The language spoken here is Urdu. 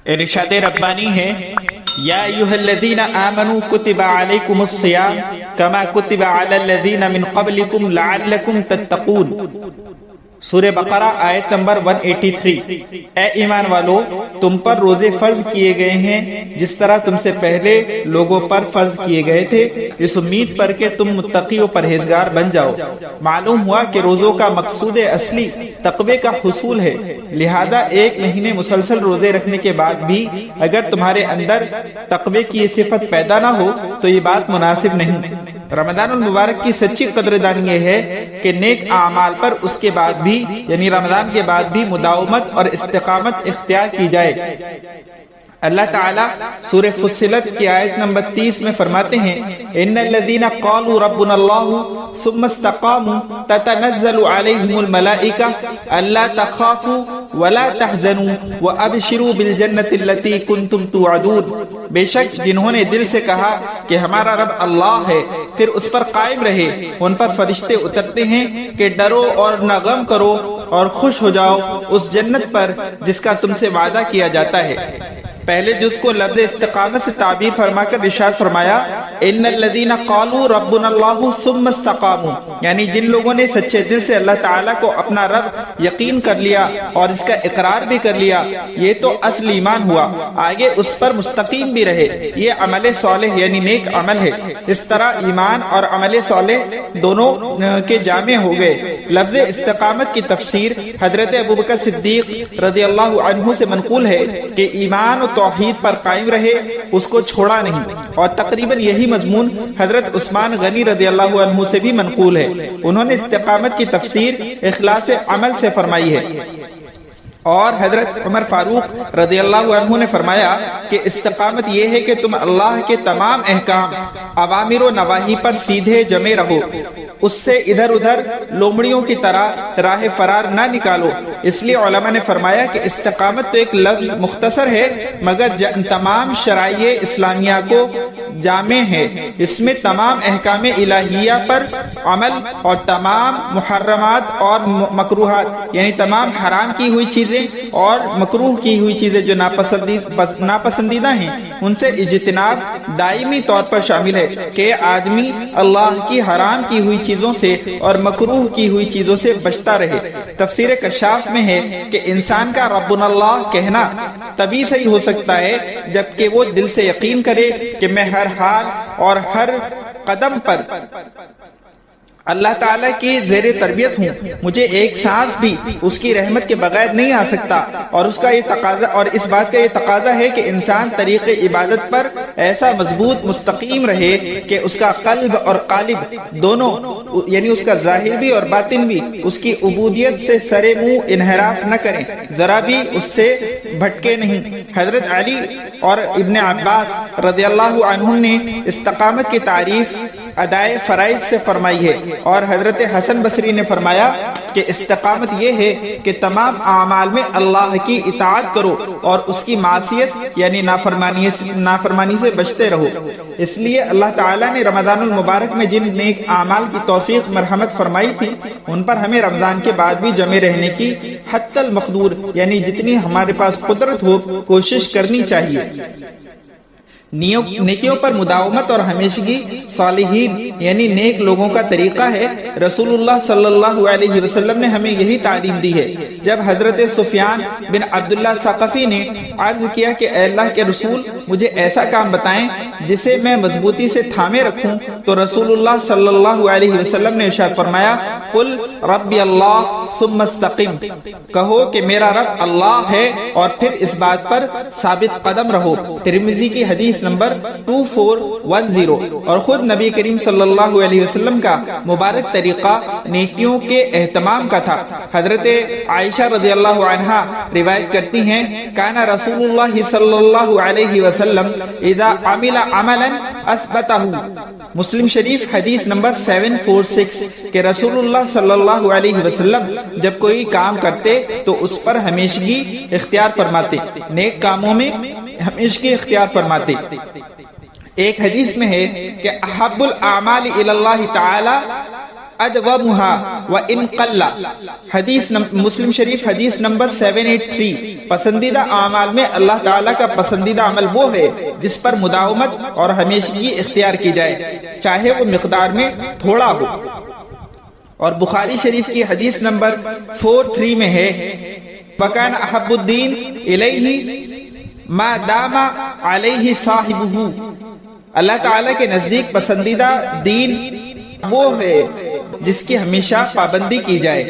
ارشاد ربانی ہے یا ایھا الذین آمنوا کتب علیکم الصیام کما کتب علی الذین من قبلکم لعلکم تتقون۔ سورہ بقرہ آیت نمبر 183۔ اے ایمان والو، تم پر روزے فرض کیے گئے ہیں جس طرح تم سے پہلے لوگوں پر فرض کیے گئے تھے، اس امید پر کہ تم متقی و پرہیزگار بن جاؤ۔ معلوم ہوا کہ روزوں کا مقصود اصلی تقوی کا حصول ہے، لہذا ایک مہینے مسلسل روزے رکھنے کے بعد بھی اگر تمہارے اندر تقوی کی یہ صفت پیدا نہ ہو تو یہ بات مناسب نہیں۔ رمضان المبارک کی سچی قدردانی یہ ہے کہ نیک اعمال پر اس کے بعد بھی یعنی رمضان کے بعد بھی مداومت اور استقامت اختیار کی جائے۔ اللہ تعالیٰ سورہ فصلت کی آیت نمبر 30 میں فرماتے ہیں ان الذین قالوا ربنا اللہ ثم استقاموا تتنزل علیہم الملائکہ الا تخافوا ولا تحزنوا وابشروا بالجنۃ التي کنتم توعدون۔ بے شک جنہوں نے دل سے کہا کہ ہمارا رب اللہ ہے پھر اس پر قائم رہے، ان پر فرشتے اترتے ہیں کہ ڈرو اور نہ غم کرو اور خوش ہو جاؤ اس جنت پر جس کا تم سے وعدہ کیا جاتا ہے۔ پہلے جز کو لفظ استقامت سے تعبیر فرما کر ارشاد فرمایا ان الذین قالوا ربنا اللہ ثم استقاموا، یعنی جن لوگوں نے سچے دل سے اللہ تعالیٰ کو اپنا رب یقین کر لیا اور اس کا اقرار بھی کر لیا، یہ تو اصل ایمان ہوا، آگے اس پر مستقیم بھی رہے، یہ عمل صالح یعنی نیک عمل ہے۔ اس طرح ایمان اور عمل صالح دونوں کے جامع ہو گئے۔ لفظ استقامت کی تفسیر حضرت ابوبکر صدیق رضی اللہ عنہ سے منقول ہے کہ ایمان و توحید پر قائم رہے، اس کو چھوڑا نہیں، اور تقریباً یہی مضمون حضرت عثمان غنی رضی اللہ عنہ سے بھی منقول ہے۔ انہوں نے استقامت کی تفسیر اخلاص عمل سے فرمائی ہے، اور حضرت عمر فاروق رضی اللہ عنہ نے فرمایا کہ استقامت یہ ہے کہ تم اللہ کے تمام احکام، اوامر و نواہی پر سیدھے جمے رہو، اس سے ادھر ادھر لومڑیوں کی طرح راہ فرار نہ نکالو۔ اس لیے علماء نے فرمایا کہ استقامت تو ایک لفظ مختصر ہے مگر تمام شرائع اسلامیہ کو جامع ہے، اس میں تمام احکام الہیہ پر عمل اور تمام محرمات اور مکروہات یعنی تمام حرام کی ہوئی چیزیں اور مکروہ کی ہوئی چیزیں جو ناپسندیدہ ہیں ان سے اجتناب دائمی طور پر شامل ہے کہ آدمی اللہ کی حرام کی ہوئی چیزوں سے اور مکروہ کی ہوئی چیزوں سے بچتا رہے۔ تفسیر کشاف میں ہے کہ انسان کا ربنا اللہ کہنا تبھی صحیح ہو سکتا ہے جبکہ وہ دل سے یقین کرے کہ میں ہر حال اور ہر قدم پر اللہ تعالیٰ کی زیر تربیت ہوں، مجھے ایک سانس بھی اس کی رحمت کے بغیر نہیں آ سکتا، اور اس کا یہ تقاضا اور اس بات کا یہ تقاضا ہے کہ انسان طریق عبادت پر ایسا مضبوط مستقیم رہے کہ اس کا قلب اور قالب دونوں یعنی اس کا ظاہر بھی اور باطن بھی اس کی عبودیت سے سرے منہ انحراف نہ کریں، ذرا بھی اس سے بھٹکے نہیں۔ حضرت علی اور ابن عباس رضی اللہ عنہم نے استقامت کی تعریف ادائے فرائض سے فرمائی ہے، اور حضرت حسن بصری نے فرمایا کہ استقامت یہ ہے کہ تمام اعمال میں اللہ کی اطاعت کرو اور اس کی معصیت یعنی نافرمانی سے بچتے رہو۔ اس لیے اللہ تعالیٰ نے رمضان المبارک میں جن نیک اعمال کی توفیق مرحمت فرمائی تھی ان پر ہمیں رمضان کے بعد بھی جمع رہنے کی حتی المقدور یعنی جتنی ہمارے پاس قدرت ہو کوشش کرنی چاہیے۔ نیکیوں پر مداومت اور ہمیشگی صالحین یعنی نیک لوگوں کا طریقہ ہے۔ رسول اللہ صلی اللہ علیہ وسلم نے ہمیں یہی تعلیم دی ہے۔ جب حضرت سفیان بن عبداللہ ثقفی نے عرض کیا کہ اے اللہ کے رسول مجھے ایسا کام بتائیں جسے میں مضبوطی سے تھامے رکھوں، تو رسول اللہ صلی اللہ علیہ وسلم نے ارشاد فرمایا قل ربی اللہ ثم استقم، کہو کہ میرا رب اللہ ہے اور پھر اس بات پر ثابت قدم رہو۔ ترمذی کی حدیث نمبر 2410، اور خود نبی کریم صلی اللہ علیہ وسلم کا مبارک طریقہ نیکیوں کے اہتمام کا تھا۔ حضرت عائشہ رضی اللہ عنہا روایت کرتی ہیں کانا رسول اللہ صلی اللہ علیہ وسلم اذا عمل عملا اثبتہ، مسلم شریف حدیث نمبر 746، کہ رسول اللہ صلی اللہ علیہ وسلم جب کوئی کام کرتے تو اس پر ہمیشگی اختیار فرماتے، نیک کاموں میں ہمیشگی اختیار فرماتے۔ ایک حدیث میں ہے کہ احب الاعمال الی اللہ تعالی ادومھا وان قل. حدیث مسلم شریف حدیث نمبر 783. پسندیدہ اعمال میں اللہ تعالیٰ کا پسندیدہ عمل وہ ہے جس پر مداومت اور ہمیشگی اختیار کی جائے، چاہے وہ مقدار میں تھوڑا ہو. اور بخاری شریف کی حدیث نمبر 43 میں ہے وَكَانَ أَحَبُّ الدِّينِ إِلَيْهِ مَا دَامَ عَلَيْهِ صَاحِبُهُ. اللہ تعالیٰ کے نزدیک پسندیدہ دین وہ ہے جس کی ہمیشہ پابندی کی جائے.